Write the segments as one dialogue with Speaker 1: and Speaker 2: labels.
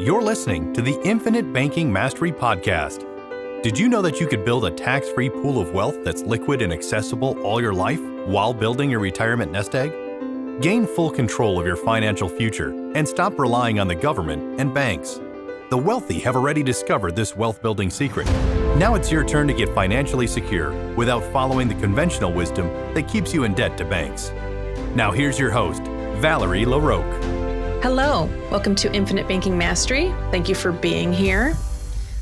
Speaker 1: You're listening to the Infinite Banking Mastery Podcast. Did you know that you could build a tax-free pool of wealth that's liquid and accessible all your life while building your retirement nest egg? Gain full control of your financial future and stop relying on the government and banks. The wealthy have already discovered this wealth-building secret. Now it's your turn to get financially secure without following the conventional wisdom that keeps you in debt to banks. Now here's your host, Valerie LaRocque.
Speaker 2: Hello, welcome to Infinite Banking Mastery. Thank you for being here.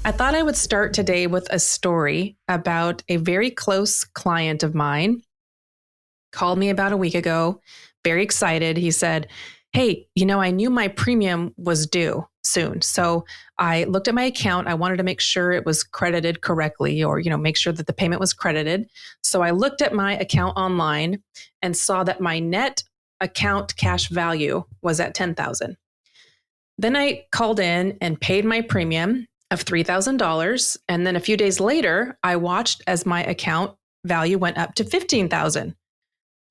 Speaker 2: I thought I would start today with a story about a very close client of mine. Called me about a week ago, very excited. He said, hey, I knew my premium was due soon. So I looked at my account. I wanted to make sure it was credited correctly or, make sure that the payment was credited. So I looked at my account online and saw that my net account cash value was at $10,000. Then I called in and paid my premium of $3,000. And then a few days later, I watched as my account value went up to $15,000.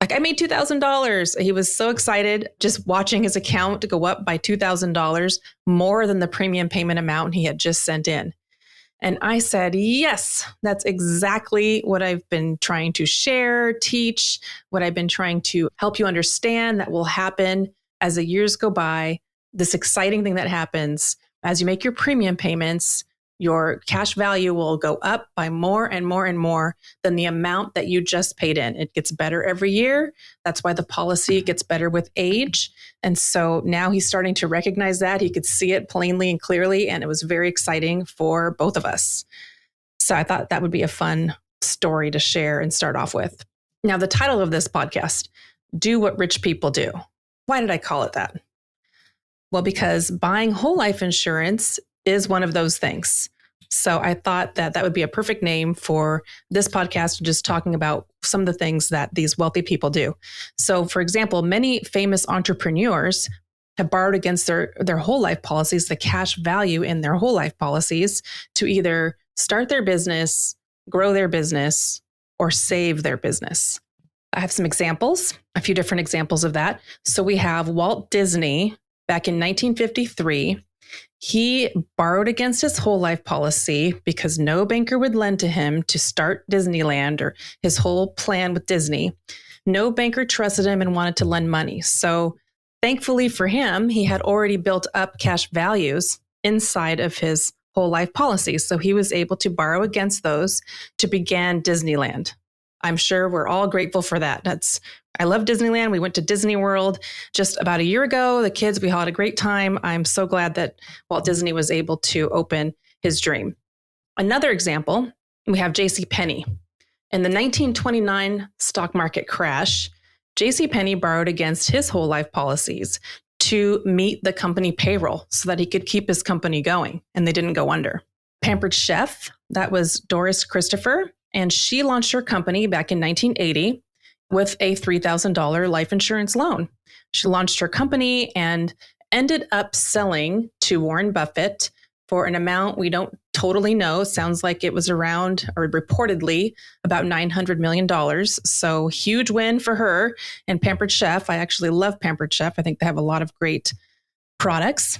Speaker 2: Like I made $2,000. He was so excited just watching his account go up by $2,000 more than the premium payment amount he had just sent in. And I said, yes, that's exactly what I've been trying to share, teach, what I've been trying to help you understand that will happen as the years go by. This exciting thing that happens as you make your premium payments, your cash value will go up by more and more and more than the amount that you just paid in. It gets better every year. That's why the policy gets better with age. And so now he's starting to recognize that. He could see it plainly and clearly, and it was very exciting for both of us. So I thought that would be a fun story to share and start off with. Now, the title of this podcast, Do What Rich People Do. Why did I call it that? Well, because buying whole life insurance is one of those things. So I thought that that would be a perfect name for this podcast, just talking about some of the things that these wealthy people do. So for example, many famous entrepreneurs have borrowed against their whole life policies, the cash value in their whole life policies, to either start their business, grow their business, or save their business. I have some examples, a few different examples of that. So we have Walt Disney back in 1953. He borrowed against his whole life policy because no banker would lend to him to start Disneyland or his whole plan with Disney. No banker trusted him and wanted to lend money. So thankfully for him, he had already built up cash values inside of his whole life policy. So he was able to borrow against those to begin Disneyland. I'm sure we're all grateful for that. I love Disneyland. We went to Disney World just about a year ago. The kids, we all had a great time. I'm so glad that Walt Disney was able to open his dream. Another example, we have JCPenney. In the 1929 stock market crash, JCPenney borrowed against his whole life policies to meet the company payroll so that he could keep his company going and they didn't go under. Pampered Chef, that was Doris Christopher, and she launched her company back in 1980 with a $3,000 life insurance loan. She launched her company and ended up selling to Warren Buffett for an amount we don't totally know. Sounds like it was around, or reportedly, about $900 million. So huge win for her. And Pampered Chef, I actually love Pampered Chef. I think they have a lot of great products.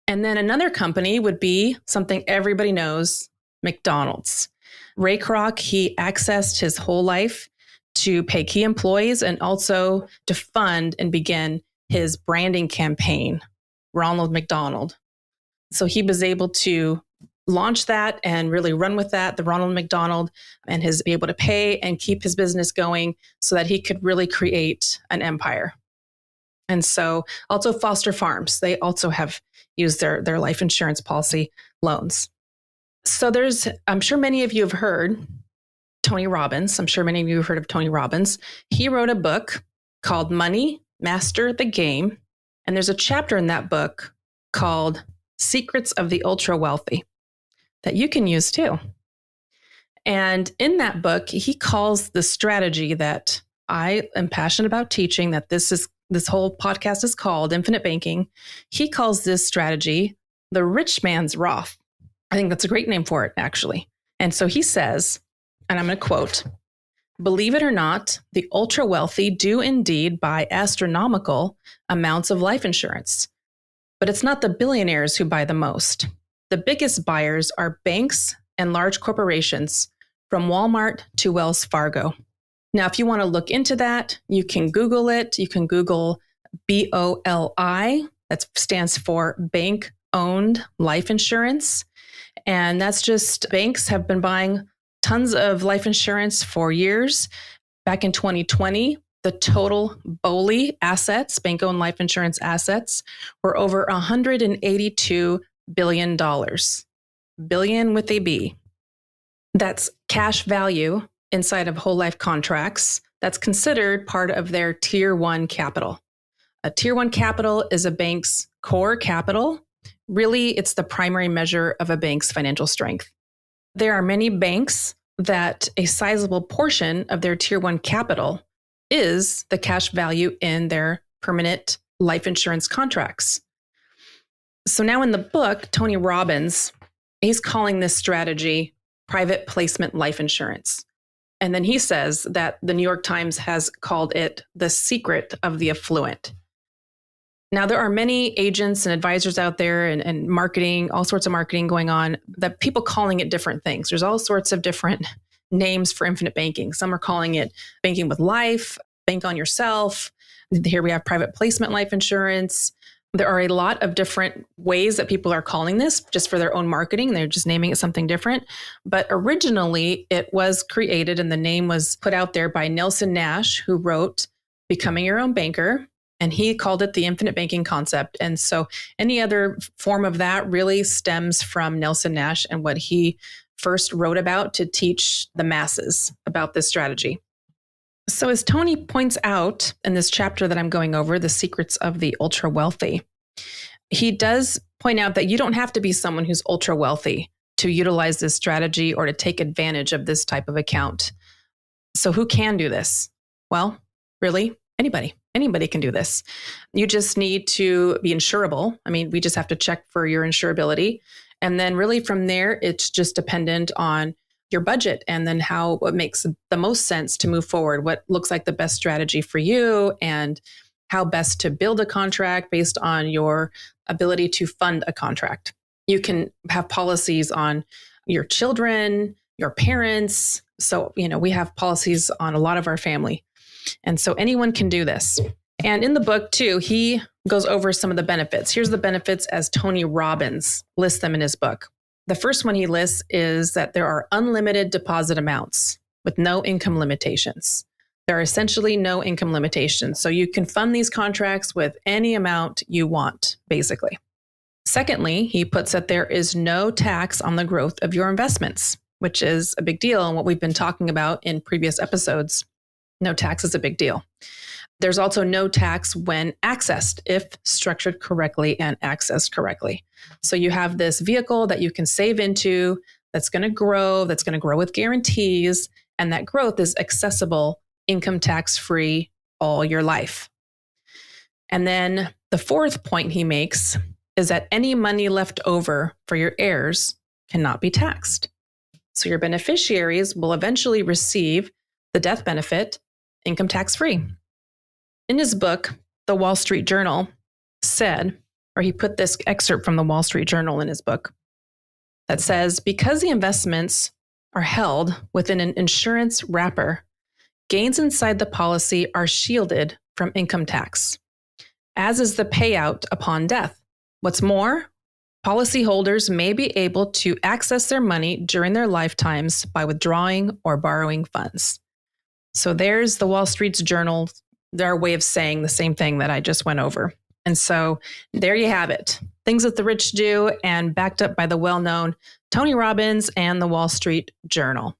Speaker 2: And then another company would be something everybody knows, McDonald's. Ray Kroc, he accessed his whole life to pay key employees and also to fund and begin his branding campaign, Ronald McDonald. So he was able to launch that and really run with that, the Ronald McDonald, and be able to pay and keep his business going so that he could really create an empire. And so also Foster Farms, they also have used their life insurance policy loans. So I'm sure many of you have heard Tony Robbins. I'm sure many of you have heard of Tony Robbins. He wrote a book called Money, Master the Game. And there's a chapter in that book called Secrets of the Ultra Wealthy that you can use too. And in that book, he calls the strategy that I am passionate about teaching, that this whole podcast is called Infinite Banking. He calls this strategy the rich man's Roth. I think that's a great name for it, actually. And so he says, and I'm going to quote, "Believe it or not, the ultra wealthy do indeed buy astronomical amounts of life insurance. But it's not the billionaires who buy the most. The biggest buyers are banks and large corporations, from Walmart to Wells Fargo. Now, if you want to look into that, you can Google it. You can Google BOLI. That stands for Bank-Owned Life Insurance. And that's just banks have been buying tons of life insurance for years. Back in 2020, the total BOLI assets, bank-owned life insurance assets, were over $182 billion. Billion with a B. That's cash value inside of whole life contracts that's considered part of their Tier 1 capital. A Tier 1 capital is a bank's core capital. Really, it's the primary measure of a bank's financial strength. There are many banks that a sizable portion of their Tier 1 capital is the cash value in their permanent life insurance contracts. So now in the book, Tony Robbins, he's calling this strategy private placement life insurance. And then he says that the New York Times has called it the secret of the affluent. Now, there are many agents and advisors out there and marketing, all sorts of marketing going on, that people calling it different things. There's all sorts of different names for infinite banking. Some are calling it banking with life, bank on yourself. Here we have private placement life insurance. There are a lot of different ways that people are calling this just for their own marketing. They're just naming it something different. But originally, it was created and the name was put out there by Nelson Nash, who wrote Becoming Your Own Banker. And he called it the infinite banking concept. And so any other form of that really stems from Nelson Nash and what he first wrote about to teach the masses about this strategy. So as Tony points out in this chapter that I'm going over, The Secrets of the Ultra Wealthy, he does point out that you don't have to be someone who's ultra wealthy to utilize this strategy or to take advantage of this type of account. So who can do this? Well, really, anybody. Anybody can do this. You just need to be insurable. I mean, we just have to check for your insurability. And then really from there, it's just dependent on your budget and then what makes the most sense to move forward, what looks like the best strategy for you and how best to build a contract based on your ability to fund a contract. You can have policies on your children, your parents. So, we have policies on a lot of our family. And so anyone can do this. And in the book, too, he goes over some of the benefits. Here's the benefits as Tony Robbins lists them in his book. The first one he lists is that there are unlimited deposit amounts with no income limitations. There are essentially no income limitations. So you can fund these contracts with any amount you want, basically. Secondly, he puts that there is no tax on the growth of your investments, which is a big deal and what we've been talking about in previous episodes. No tax is a big deal. There's also no tax when accessed, if structured correctly and accessed correctly. So you have this vehicle that you can save into that's going to grow with guarantees, and that growth is accessible, income tax-free all your life. And then the fourth point he makes is that any money left over for your heirs cannot be taxed. So your beneficiaries will eventually receive the death benefit income tax-free. In his book, The Wall Street Journal said, or he put this excerpt from the Wall Street Journal in his book that says, because the investments are held within an insurance wrapper, gains inside the policy are shielded from income tax, as is the payout upon death. What's more, policyholders may be able to access their money during their lifetimes by withdrawing or borrowing funds. So there's the Wall Street Journal, their way of saying the same thing that I just went over. And so there you have it. Things that the rich do, and backed up by the well-known Tony Robbins and the Wall Street Journal.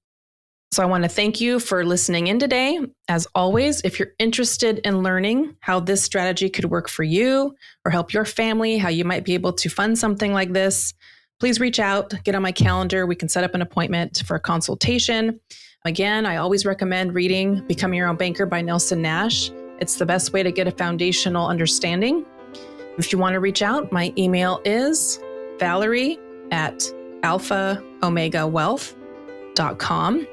Speaker 2: So I want to thank you for listening in today. As always, if you're interested in learning how this strategy could work for you or help your family, how you might be able to fund something like this, please reach out, get on my calendar. We can set up an appointment for a consultation. Again, I always recommend reading Becoming Your Own Banker by Nelson Nash. It's the best way to get a foundational understanding. If you want to reach out, my email is valerie@alphaomegawealth.com.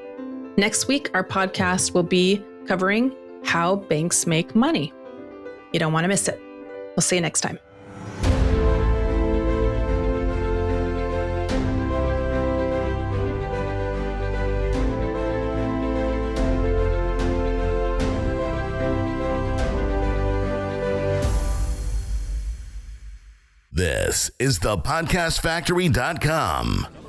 Speaker 2: Next week, our podcast will be covering how banks make money. You don't want to miss it. We'll see you next time.
Speaker 3: This is thepodcastfactory.com.